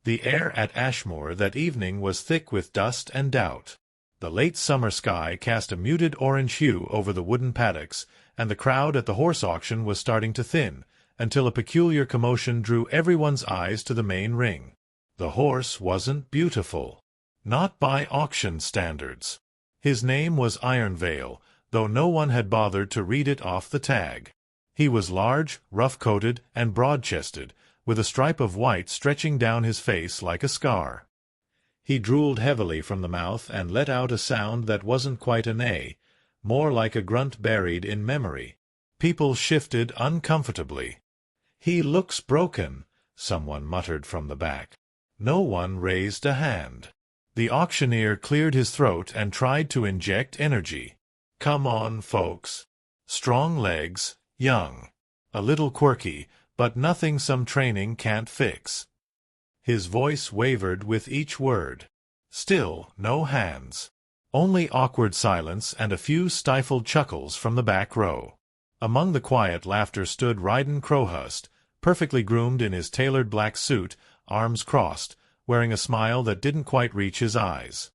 The air at Ashmoor that evening was thick with dust and doubt. The late summer sky cast a muted orange hue over the wooden paddocks, and the crowd at the horse auction was starting to thin, until a peculiar commotion drew everyone's eyes to the main ring. The horse wasn't beautiful. Not by auction standards. His name was Ironvale, though no one had bothered to read it off the tag. He was large, rough-coated, and broad-chested, with a stripe of white stretching down his face like a scar. He drooled heavily from the mouth and let out a sound that wasn't quite a neigh, more like a grunt buried in memory. People shifted uncomfortably. "He looks broken," someone muttered from the back. No one raised a hand. The auctioneer cleared his throat and tried to inject energy. "Come on, folks. Strong legs, young. A little quirky, but nothing some training can't fix." His voice wavered with each word. Still no hands. Only awkward silence and a few stifled chuckles from the back row. Among the quiet laughter stood Ryden Crowhurst, perfectly groomed in his tailored black suit, arms crossed, wearing a smile that didn't quite reach his eyes.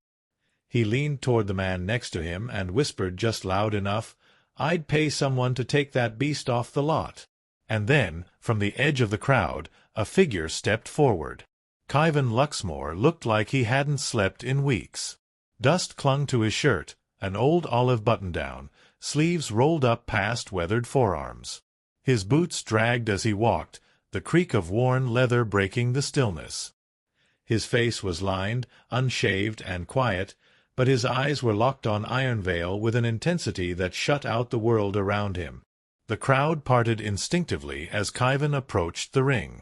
He leaned toward the man next to him and whispered just loud enough, "I'd pay someone to take that beast off the lot." And then, from the edge of the crowd, a figure stepped forward. Kaiven Luxmore looked like he hadn't slept in weeks. Dust clung to his shirt, an old olive button-down, sleeves rolled up past weathered forearms. His boots dragged as he walked, the creak of worn leather breaking the stillness. His face was lined, unshaved, and quiet, but his eyes were locked on Ironvale with an intensity that shut out the world around him. The crowd parted instinctively as Kaiven approached the ring.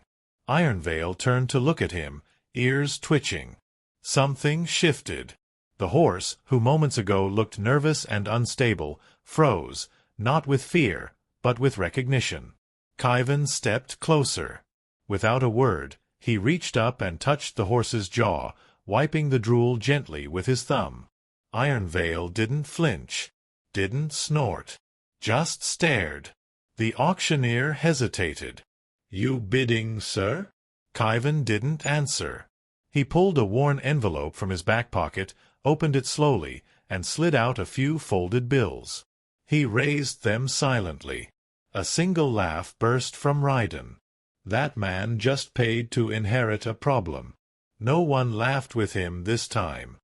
Ironvale turned to look at him, ears twitching. Something shifted. The horse, who moments ago looked nervous and unstable, froze, not with fear, but with recognition. Kaiven stepped closer. Without a word, he reached up and touched the horse's jaw, wiping the drool gently with his thumb. Ironvale didn't flinch, didn't snort, just stared. The auctioneer hesitated. "You bidding, sir?" Kaiven didn't answer. He pulled a worn envelope from his back pocket, opened it slowly, and slid out a few folded bills. He raised them silently. A single laugh burst from Ryden. That man just paid to inherit a problem. No one laughed with him this time.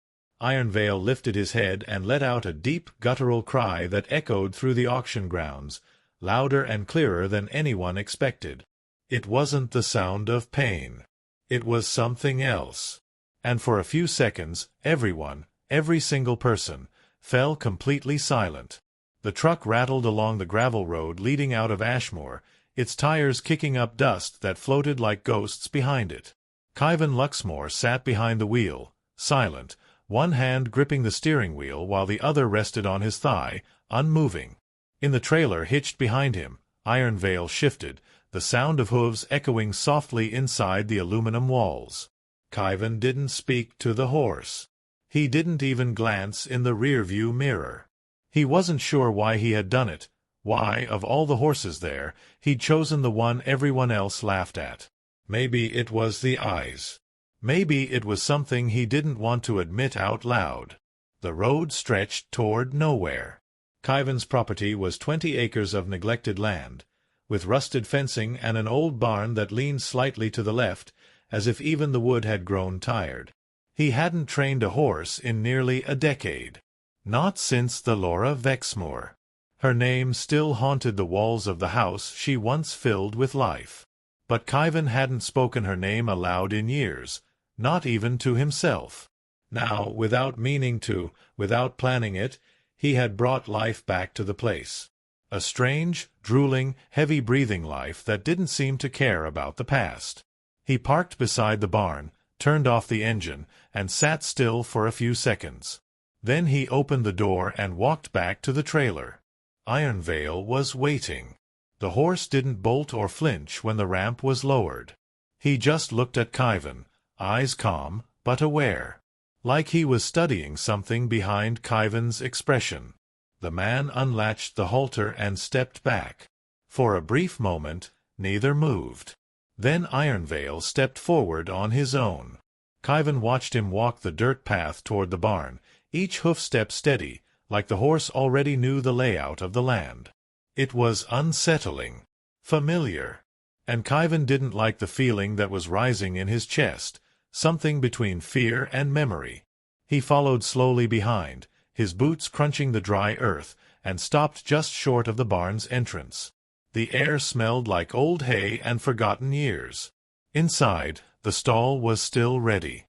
Ironvale lifted his head and let out a deep guttural cry that echoed through the auction grounds, louder and clearer than anyone expected. It wasn't the sound of pain. It was something else. And for a few seconds, everyone, every single person, fell completely silent. The truck rattled along the gravel road leading out of Ashmoor, its tires kicking up dust that floated like ghosts behind it. Kaiven Luxmore sat behind the wheel, silent, one hand gripping the steering wheel while the other rested on his thigh, unmoving. In the trailer hitched behind him, Ironvale shifted, the sound of hooves echoing softly inside the aluminum walls. Kaiven didn't speak to the horse. He didn't even glance in the rearview mirror. He wasn't sure why he had done it, why, of all the horses there, he'd chosen the one everyone else laughed at. Maybe it was the eyes. Maybe it was something he didn't want to admit out loud. The road stretched toward nowhere. Kaiven's property was 20 acres of neglected land, with rusted fencing and an old barn that leaned slightly to the left, as if even the wood had grown tired. He hadn't trained a horse in nearly a decade. Not since the Laura Vexmoor. Her name still haunted the walls of the house she once filled with life. But Kaiven hadn't spoken her name aloud in years, not even to himself. Now, without meaning to, without planning it, he had brought life back to the place. A strange, drooling, heavy-breathing life that didn't seem to care about the past. He parked beside the barn, turned off the engine, and sat still for a few seconds. Then he opened the door and walked back to the trailer. Ironvale was waiting. The horse didn't bolt or flinch when the ramp was lowered. He just looked at Kaiven, eyes calm but aware. Like he was studying something behind Kaiven's expression. The man unlatched the halter and stepped back. For a brief moment, neither moved. Then Ironvale stepped forward on his own. Kaiven watched him walk the dirt path toward the barn, each hoof-step steady, like the horse already knew the layout of the land. It was unsettling, familiar, and Kaiven didn't like the feeling that was rising in his chest, something between fear and memory. He followed slowly behind, his boots crunching the dry earth, and stopped just short of the barn's entrance. The air smelled like old hay and forgotten years. Inside, the stall was still ready.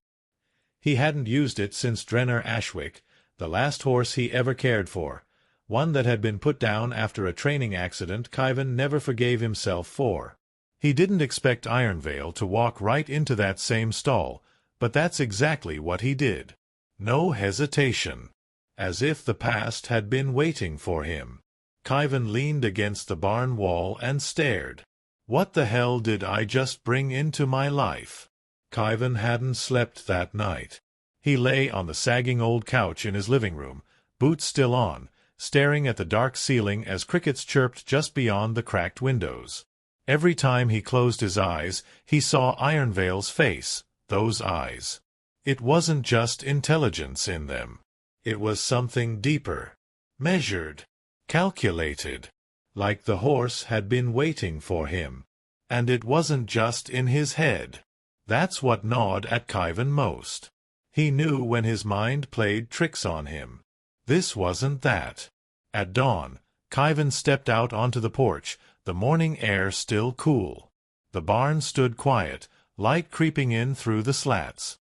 He hadn't used it since Drenner Ashwick, the last horse he ever cared for, one that had been put down after a training accident Kaiven never forgave himself for. He didn't expect Ironvale to walk right into that same stall, but that's exactly what he did. No hesitation. As if the past had been waiting for him. Kaiven leaned against the barn wall and stared. What the hell did I just bring into my life? Kaiven hadn't slept that night. He lay on the sagging old couch in his living room, boots still on, staring at the dark ceiling as crickets chirped just beyond the cracked windows. Every time he closed his eyes, he saw Ironvale's face, those eyes. It wasn't just intelligence in them. It was something deeper, measured, calculated, like the horse had been waiting for him. And it wasn't just in his head. That's what gnawed at Kaiven most. He knew when his mind played tricks on him. This wasn't that. At dawn, Kaiven stepped out onto the porch, the morning air still cool. The barn stood quiet, light creeping in through the slats.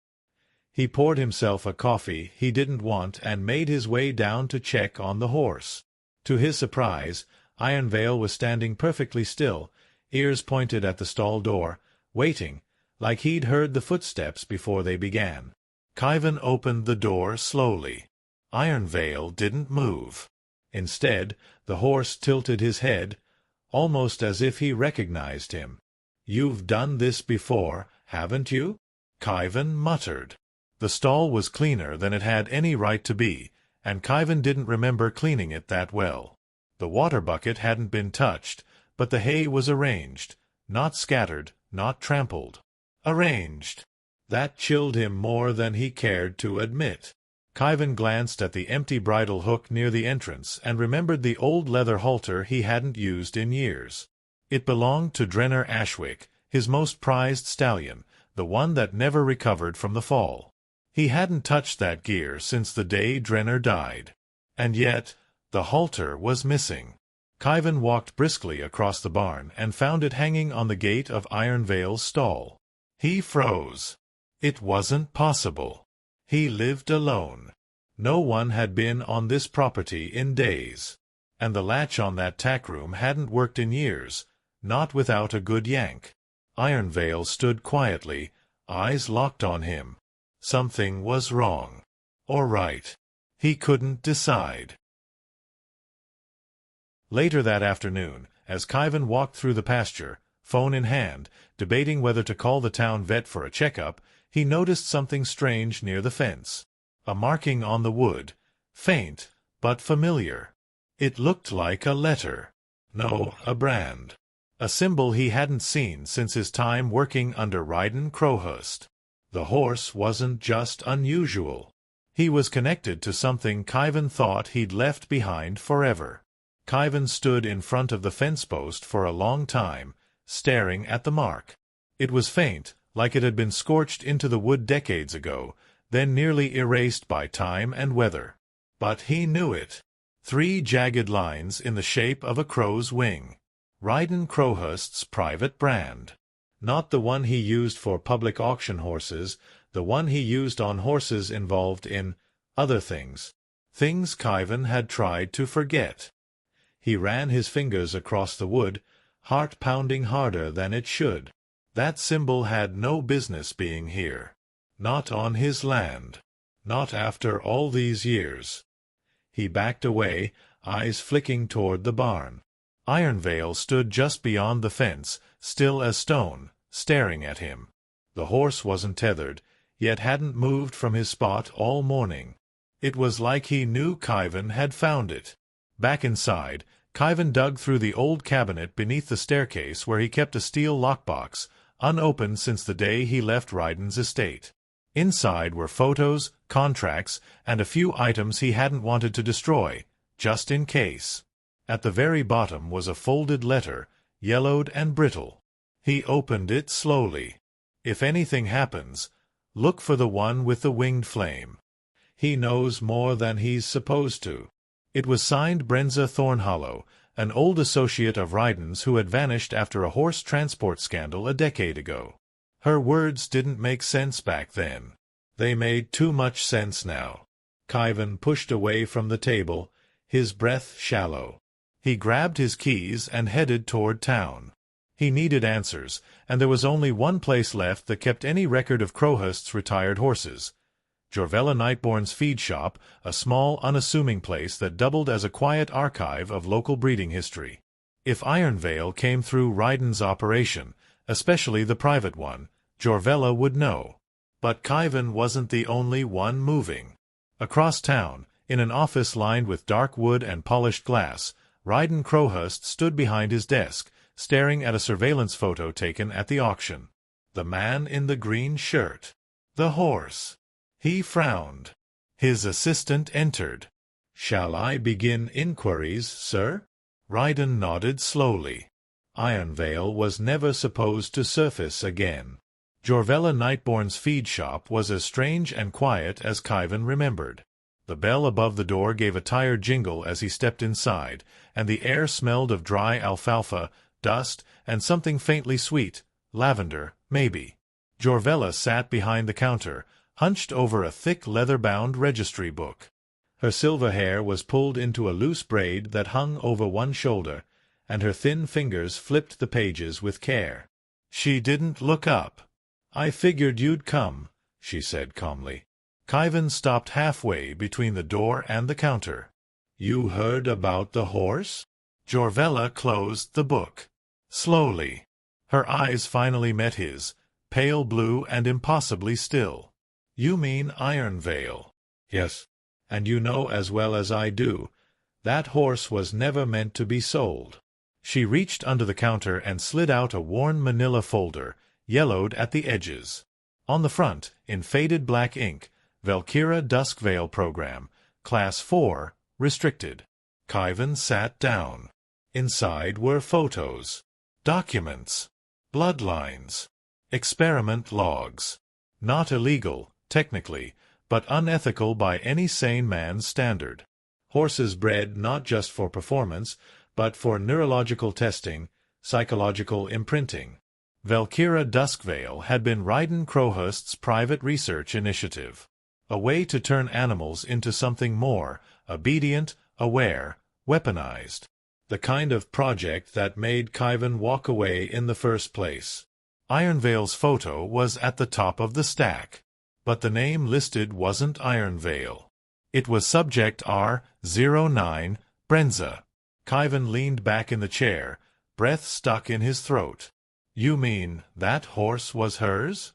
He poured himself a coffee he didn't want and made his way down to check on the horse. To his surprise, Ironvale was standing perfectly still, ears pointed at the stall door, waiting, like he'd heard the footsteps before they began. Kaiven opened the door slowly. Ironvale didn't move. Instead, the horse tilted his head, almost as if he recognized him. "You've done this before, haven't you?" Kaiven muttered. The stall was cleaner than it had any right to be, and Kaiven didn't remember cleaning it that well. The water bucket hadn't been touched, but the hay was arranged, not scattered, not trampled. Arranged. That chilled him more than he cared to admit. Kaiven glanced at the empty bridle hook near the entrance and remembered the old leather halter he hadn't used in years. It belonged to Drenner Ashwick, his most prized stallion, the one that never recovered from the fall. He hadn't touched that gear since the day Drenner died. And yet, the halter was missing. Kaiven walked briskly across the barn and found it hanging on the gate of Ironvale's stall. He froze. It wasn't possible. He lived alone. No one had been on this property in days. And the latch on that tackroom hadn't worked in years, not without a good yank. Ironvale stood quietly, eyes locked on him. Something was wrong. Or right. He couldn't decide. Later that afternoon, as Kaiven walked through the pasture, phone in hand, debating whether to call the town vet for a checkup, he noticed something strange near the fence. A marking on the wood, faint but familiar. It looked like a letter. No, a brand. A symbol he hadn't seen since his time working under Ryden Crowhurst. The horse wasn't just unusual. He was connected to something Kaiven thought he'd left behind forever. Kaiven stood in front of the fence post for a long time, staring at the mark. It was faint, like it had been scorched into the wood decades ago, then nearly erased by time and weather. But he knew it. 3 jagged lines in the shape of a crow's wing. Ryden Crowhurst's private brand. Not the one he used for public auction horses, the one he used on horses involved in other things. Things Kaiven had tried to forget. He ran his fingers across the wood, heart pounding harder than it should. That symbol had no business being here. Not on his land. Not after all these years. He backed away, eyes flicking toward the barn. Ironvale stood just beyond the fence, still as stone, staring at him. The horse wasn't tethered, yet hadn't moved from his spot all morning. It was like he knew Kaiven had found it. Back inside, Kaiven dug through the old cabinet beneath the staircase where he kept a steel lockbox, unopened since the day he left Ryden's estate. Inside were photos, contracts, and a few items he hadn't wanted to destroy, just in case. At the very bottom was a folded letter, yellowed and brittle. He opened it slowly. If anything happens, look for the one with the winged flame. He knows more than he's supposed to. It was signed Brenza Thornhollow, an old associate of Ryden's who had vanished after a horse transport scandal a decade ago. Her words didn't make sense back then. They made too much sense now. Kaiven pushed away from the table, his breath shallow. He grabbed his keys and headed toward town. He needed answers, and there was only one place left that kept any record of Crowhurst's retired horses. Jorvella Nightborn's feed shop, a small, unassuming place that doubled as a quiet archive of local breeding history. If Ironvale came through Ryden's operation, especially the private one, Jorvella would know. But Kaiven wasn't the only one moving. Across town, in an office lined with dark wood and polished glass, Ryden Crowhurst stood behind his desk, staring at a surveillance photo taken at the auction. The man in the green shirt. The horse. He frowned. His assistant entered. "Shall I begin inquiries, sir?" Ryden nodded slowly. Ironvale was never supposed to surface again. Jorvella Nightborn's feed shop was as strange and quiet as Kaiven remembered. The bell above the door gave a tired jingle as he stepped inside, and the air smelled of dry alfalfa, dust, and something faintly sweet, lavender, maybe. Jorvella sat behind the counter, hunched over a thick leather-bound registry book. Her silver hair was pulled into a loose braid that hung over one shoulder, and her thin fingers flipped the pages with care. She didn't look up. "I figured you'd come," she said calmly. Kaiven stopped halfway between the door and the counter. "You heard about the horse?" Jorvella closed the book. Slowly. Her eyes finally met his, pale blue and impossibly still. "You mean Ironvale?" "Yes. And you know as well as I do, that horse was never meant to be sold." She reached under the counter and slid out a worn manila folder, yellowed at the edges. On the front, in faded black ink, Valkyra Duskvale Program, Class 4, Restricted. Kaiven sat down. Inside were photos, documents, bloodlines, experiment logs. Not illegal, technically, but unethical by any sane man's standard. Horses bred not just for performance, but for neurological testing, psychological imprinting. Valkyra Duskvale had been Ryden Crowhurst's private research initiative. A way to turn animals into something more, obedient, aware, weaponized. The kind of project that made Kaiven walk away in the first place. Ironvale's photo was at the top of the stack. But the name listed wasn't Ironvale. It was Subject R09, Brenza. Kaiven leaned back in the chair, breath stuck in his throat. "You mean that horse was hers?"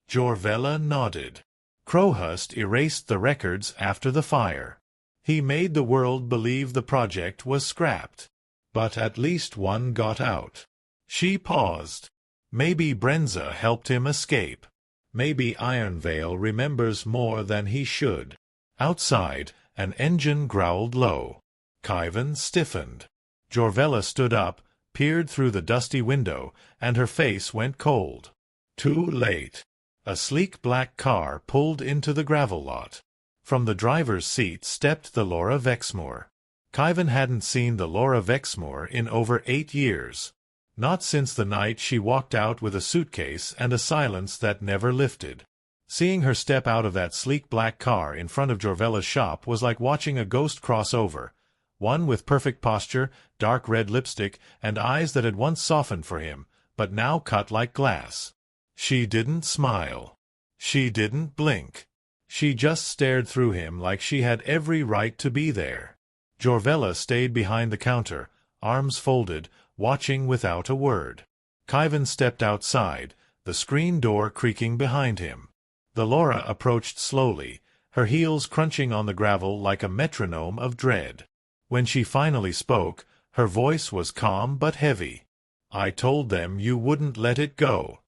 Jorvella nodded. Crowhurst erased the records after the fire. He made the world believe the project was scrapped. But at least one got out. She paused. Maybe Brenza helped him escape. Maybe Ironvale remembers more than he should. Outside, an engine growled low. Kaiven stiffened. Jorvella stood up, peered through the dusty window, and her face went cold. Too late. A sleek black car pulled into the gravel lot. From the driver's seat stepped the Laura Vexmoor. Kaiven hadn't seen the Laura Vexmoor in over 8 years. Not since the night she walked out with a suitcase and a silence that never lifted. Seeing her step out of that sleek black car in front of Jorvella's shop was like watching a ghost cross over. One with perfect posture, dark red lipstick, and eyes that had once softened for him, but now cut like glass. She didn't smile. She didn't blink. She just stared through him like she had every right to be there. Jorvella stayed behind the counter, arms folded, watching without a word. Kaiven stepped outside, the screen door creaking behind him. The Laura approached slowly, her heels crunching on the gravel like a metronome of dread. When she finally spoke, her voice was calm but heavy. "I told them you wouldn't let it go."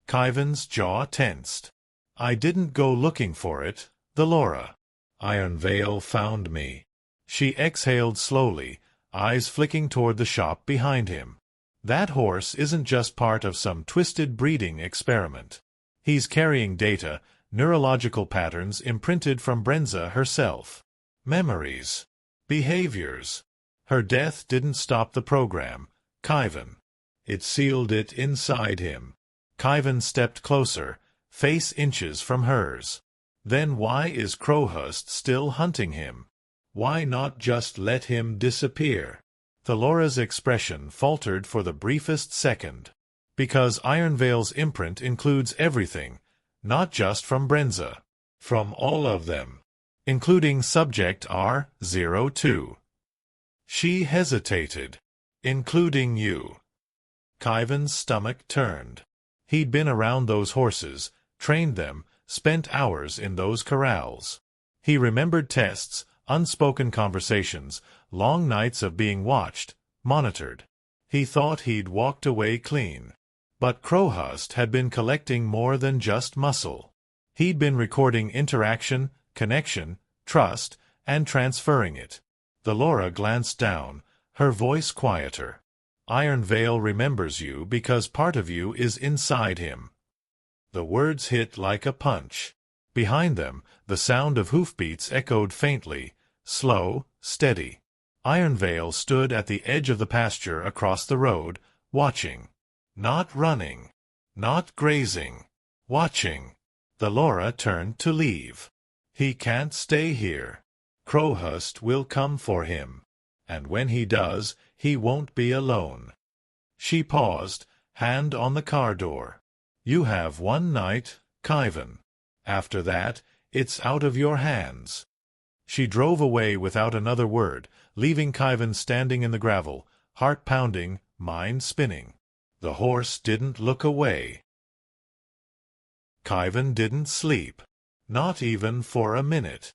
Kaiven's jaw tensed. I didn't go looking for it, the Laura. Ironvale found me. She exhaled slowly, eyes flicking toward the shop behind him. That horse isn't just part of some twisted breeding experiment. He's carrying data, neurological patterns imprinted from Brenza herself. Memories. Behaviors. Her death didn't stop the program, Kaiven. It sealed it inside him. Kaiven stepped closer, face inches from hers. Then why is Crowhurst still hunting him? Why not just let him disappear? Thalora's expression faltered for the briefest second. Because Ironvale's imprint includes everything, not just from Brenza. From all of them. Including Subject R02. She hesitated. Including you. Kaiven's stomach turned. He'd been around those horses, trained them, spent hours in those corrals. He remembered tests, unspoken conversations, long nights of being watched, monitored. He thought he'd walked away clean. But Crowhurst had been collecting more than just muscle. He'd been recording interaction, connection, trust, and transferring it. The Laura glanced down, her voice quieter. Ironvale remembers you because part of you is inside him. The words hit like a punch. Behind them, the sound of hoofbeats echoed faintly, slow, steady. Ironvale stood at the edge of the pasture across the road, watching. Not running. Not grazing. Watching. The Laura turned to leave. He can't stay here. Crowhurst will come for him. And when he does, he won't be alone. She paused, hand on the car door. You have one night, Kaiven. After that, it's out of your hands. She drove away without another word, leaving Kaiven standing in the gravel, heart pounding, mind spinning. The horse didn't look away. Kaiven didn't sleep. Not even for a minute.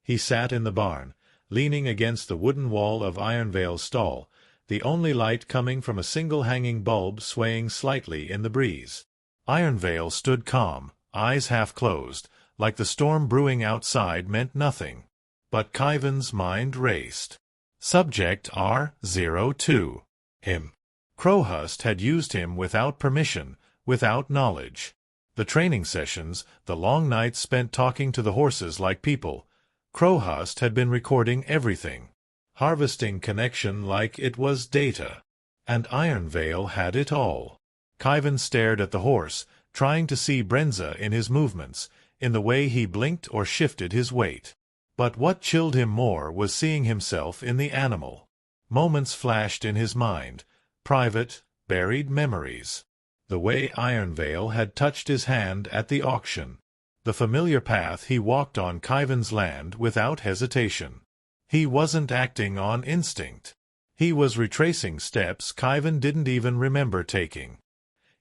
He sat in the barn, leaning against the wooden wall of Ironvale's stall, the only light coming from a single hanging bulb swaying slightly in the breeze. Ironvale stood calm, eyes half closed, like the storm brewing outside meant nothing. But Kaiven's mind raced. Subject R02. Him. Crowhurst had used him without permission, without knowledge. The training sessions, the long nights spent talking to the horses like people, Crowhurst had been recording everything, harvesting connection like it was data. And Ironvale had it all. Kaiven stared at the horse, trying to see Brenza in his movements, in the way he blinked or shifted his weight. But what chilled him more was seeing himself in the animal. Moments flashed in his mind, private, buried memories. The way Ironvale had touched his hand at the auction. The familiar path he walked on Kaiven's land without hesitation. He wasn't acting on instinct. He was retracing steps Kaiven didn't even remember taking.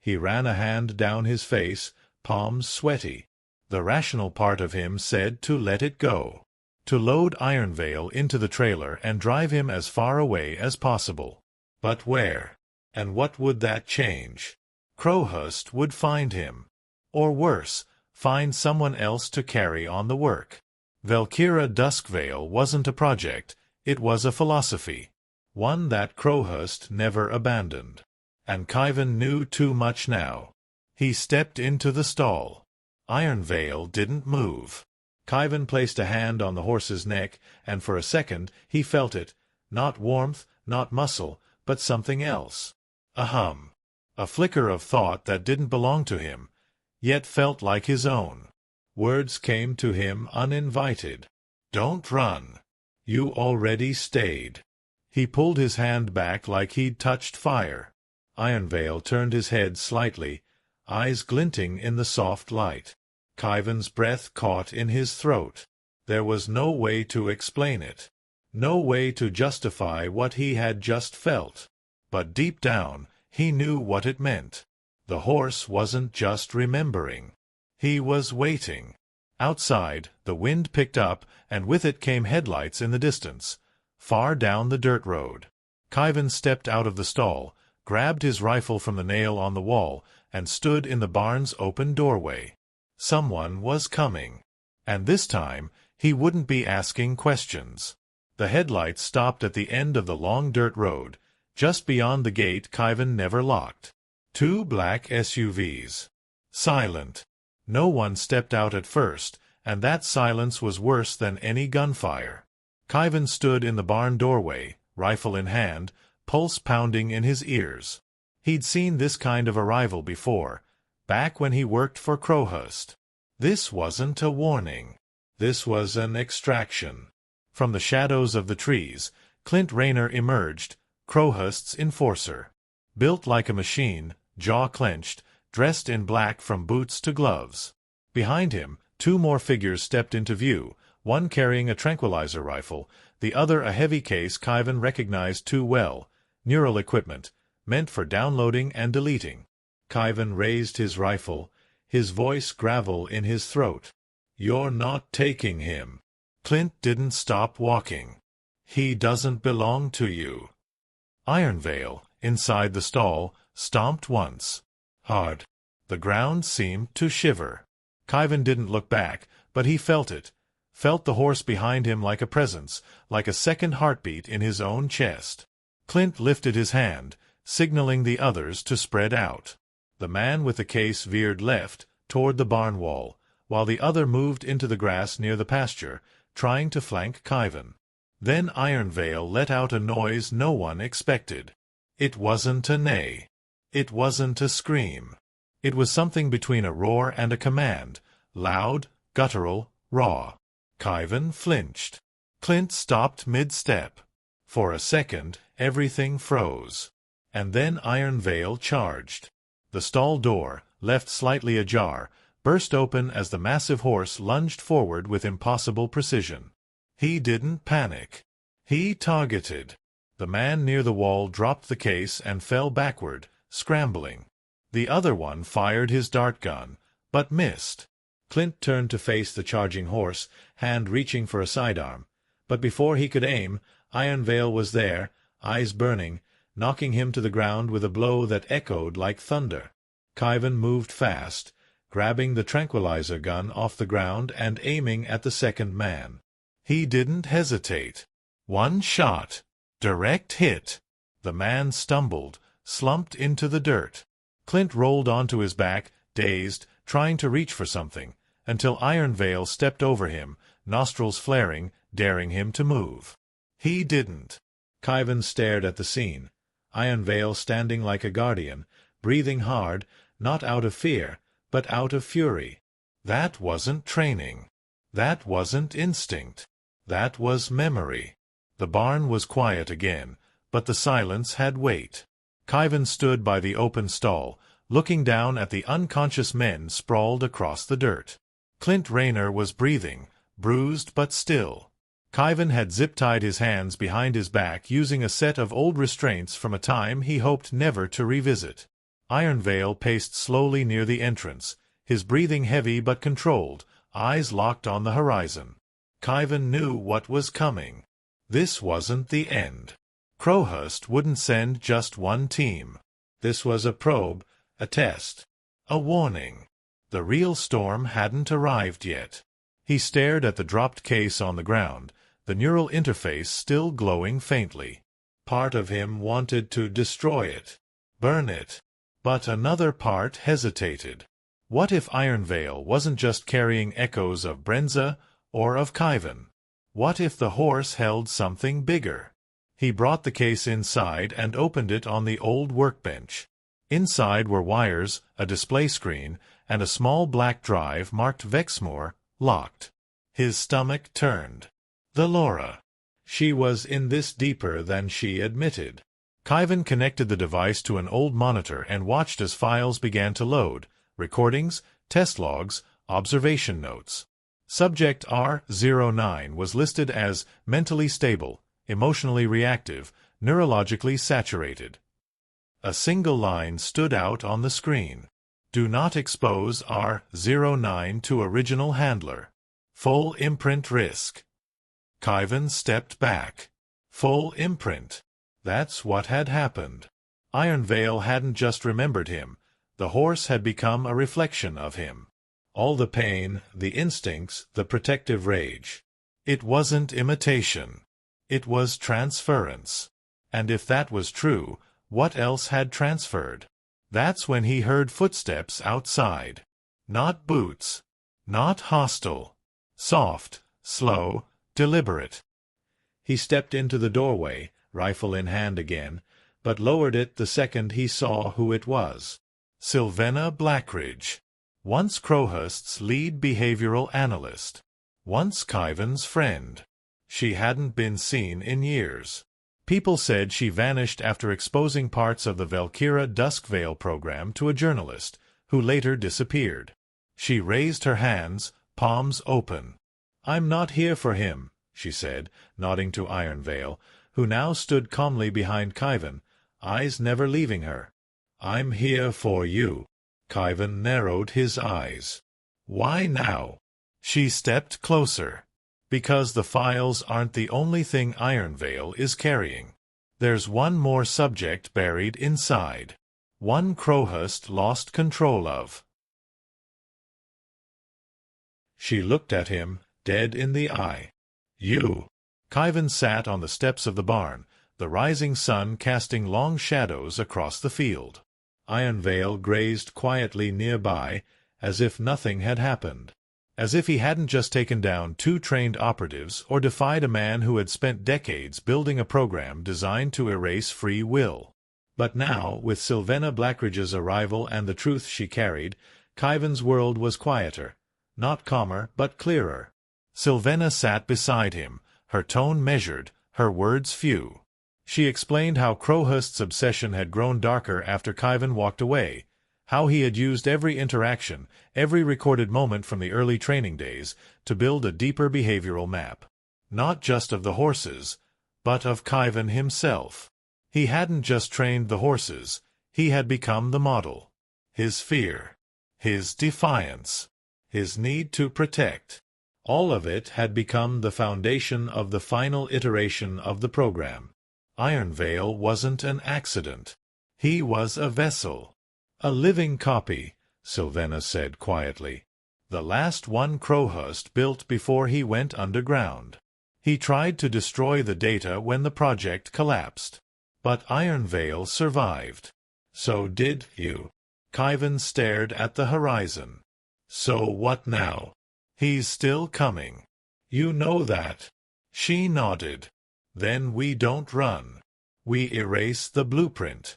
He ran a hand down his face, palms sweaty. The rational part of him said to let it go. To load Ironvale into the trailer and drive him as far away as possible. But where? And what would that change? Crowhurst would find him. Or worse, find someone else to carry on the work. Valkyra Duskvale wasn't a project, it was a philosophy. One that Crowhurst never abandoned. And Kaiven knew too much now. He stepped into the stall. Ironvale didn't move. Kaiven placed a hand on the horse's neck, and for a second he felt it, not warmth, not muscle, but something else. A hum. A flicker of thought that didn't belong to him, yet felt like his own. Words came to him uninvited. Don't run. You already stayed. He pulled his hand back like he'd touched fire. Ironvale turned his head slightly, eyes glinting in the soft light. Kaiven's breath caught in his throat. There was no way to explain it. No way to justify what he had just felt. But deep down, he knew what it meant. The horse wasn't just remembering. He was waiting. Outside, the wind picked up, and with it came headlights in the distance, far down the dirt road. Kaiven stepped out of the stall, grabbed his rifle from the nail on the wall, and stood in the barn's open doorway. Someone was coming. And this time, he wouldn't be asking questions. The headlights stopped at the end of the long dirt road, just beyond the gate Kaiven never locked. 2 black SUVs. Silent. No one stepped out at first, and that silence was worse than any gunfire. Kaiven stood in the barn doorway, rifle in hand, pulse pounding in his ears. He'd seen this kind of arrival before, back when he worked for Crowhurst. This wasn't a warning. This was an extraction. From the shadows of the trees, Clint Rayner emerged, Crowhurst's enforcer. Built like a machine, jaw clenched, dressed in black from boots to gloves. Behind him, 2 more figures stepped into view, one carrying a tranquilizer rifle, the other a heavy case Kaiven recognized too well, neural equipment, meant for downloading and deleting. Kaiven raised his rifle, his voice gravel in his throat. "You're not taking him." Clint didn't stop walking. "He doesn't belong to you." Ironvale, inside the stall, stomped once. Hard. The ground seemed to shiver. Kaiven didn't look back, but he felt it. Felt the horse behind him like a presence, like a second heartbeat in his own chest. Clint lifted his hand, signaling the others to spread out. The man with the case veered left, toward the barn wall, while the other moved into the grass near the pasture, trying to flank Kaiven. Then Ironvale let out a noise no one expected. It wasn't a neigh. It wasn't a scream. It was something between a roar and a command, loud, guttural, raw. Kaiven flinched. Clint stopped mid-step. For a second, everything froze. And then Ironvale charged. The stall door, left slightly ajar, burst open as the massive horse lunged forward with impossible precision. He didn't panic. He targeted. The man near the wall dropped the case and fell backward, scrambling. The other one fired his dart gun, but missed. Clint turned to face the charging horse, hand reaching for a sidearm. But before he could aim, Ironvale was there, eyes burning, knocking him to the ground with a blow that echoed like thunder. Kaiven moved fast, grabbing the tranquilizer gun off the ground and aiming at the second man. He didn't hesitate. One shot. Direct hit. The man stumbled, slumped into the dirt. Clint rolled onto his back, dazed, trying to reach for something, until Ironvale stepped over him, nostrils flaring, daring him to move. He didn't. Kaiven stared at the scene. Ironvale standing like a guardian, breathing hard, not out of fear, but out of fury. That wasn't training. That wasn't instinct. That was memory. The barn was quiet again, but the silence had weight. Kaiven stood by the open stall, looking down at the unconscious men sprawled across the dirt. Clint Rayner was breathing, bruised but still. Kaiven had zip-tied his hands behind his back using a set of old restraints from a time he hoped never to revisit. Ironvale paced slowly near the entrance, his breathing heavy but controlled, eyes locked on the horizon. Kaiven knew what was coming. This wasn't the end. Crowhurst wouldn't send just one team. This was a probe, a test, a warning. The real storm hadn't arrived yet. He stared at the dropped case on the ground, the neural interface still glowing faintly. Part of him wanted to destroy it, burn it. But another part hesitated. What if Ironvale wasn't just carrying echoes of Brenza or of Kaiven? What if the horse held something bigger? He brought the case inside and opened it on the old workbench. Inside were wires, a display screen, and a small black drive marked Vexmore, locked. His stomach turned. The Laura. She was in this deeper than she admitted. Kaiven connected the device to an old monitor and watched as files began to load, recordings, test logs, observation notes. Subject R09 was listed as mentally stable, emotionally reactive, neurologically saturated. A single line stood out on the screen. Do not expose R09 to original handler. Full imprint risk. Kaiven stepped back. Full imprint. That's what had happened. Ironvale hadn't just remembered him. The horse had become a reflection of him. All the pain, the instincts, the protective rage. It wasn't imitation. It was transference. And if that was true, what else had transferred? That's when he heard footsteps outside. Not boots. Not hostile. Soft, slow, deliberate. He stepped into the doorway, rifle in hand again, but lowered it the second he saw who it was. Sylvena Blackridge. Once Crowhurst's lead behavioral analyst. Once Kaiven's friend. She hadn't been seen in years. People said she vanished after exposing parts of the Valkyra Duskvale program to a journalist, who later disappeared. She raised her hands, palms open. "I'm not here for him," she said, nodding to Ironvale, who now stood calmly behind Kaiven, eyes never leaving her. "I'm here for you." Kaiven narrowed his eyes. "Why now?" She stepped closer. "Because the files aren't the only thing Ironvale is carrying. There's one more subject buried inside. One Crowhurst lost control of." She looked at him, dead in the eye. "You." Kaiven sat on the steps of the barn, the rising sun casting long shadows across the field. Ironvale grazed quietly nearby, as if nothing had happened. As if he hadn't just taken down 2 trained operatives or defied a man who had spent decades building a program designed to erase free will. But now, with Sylvena Blackridge's arrival and the truth she carried, Kaiven's world was quieter. Not calmer, but clearer. Sylvena sat beside him, her tone measured, her words few. She explained how Crowhurst's obsession had grown darker after Kaiven walked away, how he had used every interaction, every recorded moment from the early training days, to build a deeper behavioral map. Not just of the horses, but of Kaiven himself. He hadn't just trained the horses, he had become the model. His fear, his defiance, his need to protect. All of it had become the foundation of the final iteration of the program. Ironvale wasn't an accident. He was a vessel. "A living copy," Sylvena said quietly. "The last one Crowhurst built before he went underground. He tried to destroy the data when the project collapsed. But Ironvale survived. So did you." Kaiven stared at the horizon. "So what now?" "He's still coming. You know that." She nodded. "Then we don't run. We erase the blueprint."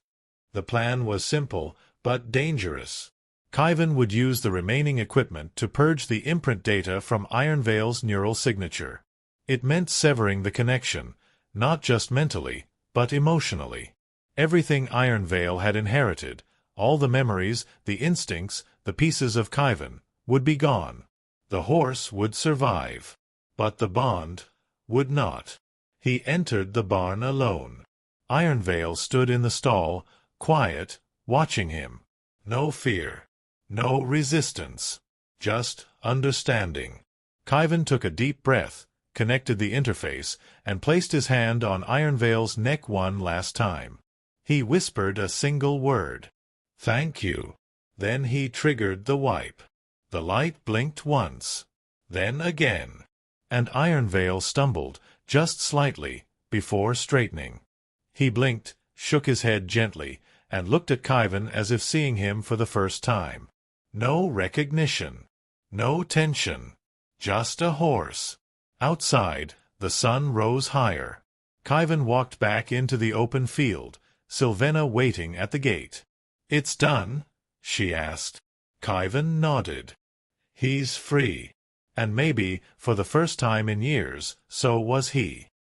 The plan was simple, but dangerous. Kaiven would use the remaining equipment to purge the imprint data from Ironvale's neural signature. It meant severing the connection, not just mentally, but emotionally. Everything Ironvale had inherited, all the memories, the instincts, the pieces of Kaiven, would be gone. The horse would survive, but the bond would not. He entered the barn alone. Ironvale stood in the stall, quiet, watching him. No fear, no resistance, just understanding. Kaiven took a deep breath, connected the interface, and placed his hand on Ironvale's neck one last time. He whispered a single word. "Thank you." Then he triggered the wipe. The light blinked once, then again, and Ironvale stumbled, just slightly, before straightening. He blinked, shook his head gently, and looked at Kaiven as if seeing him for the first time. No recognition, no tension, just a horse. Outside, the sun rose higher. Kaiven walked back into the open field, Sylvena waiting at the gate. "It's done?" she asked. Kaiven nodded. He's free. And maybe, for the first time in years, so was he.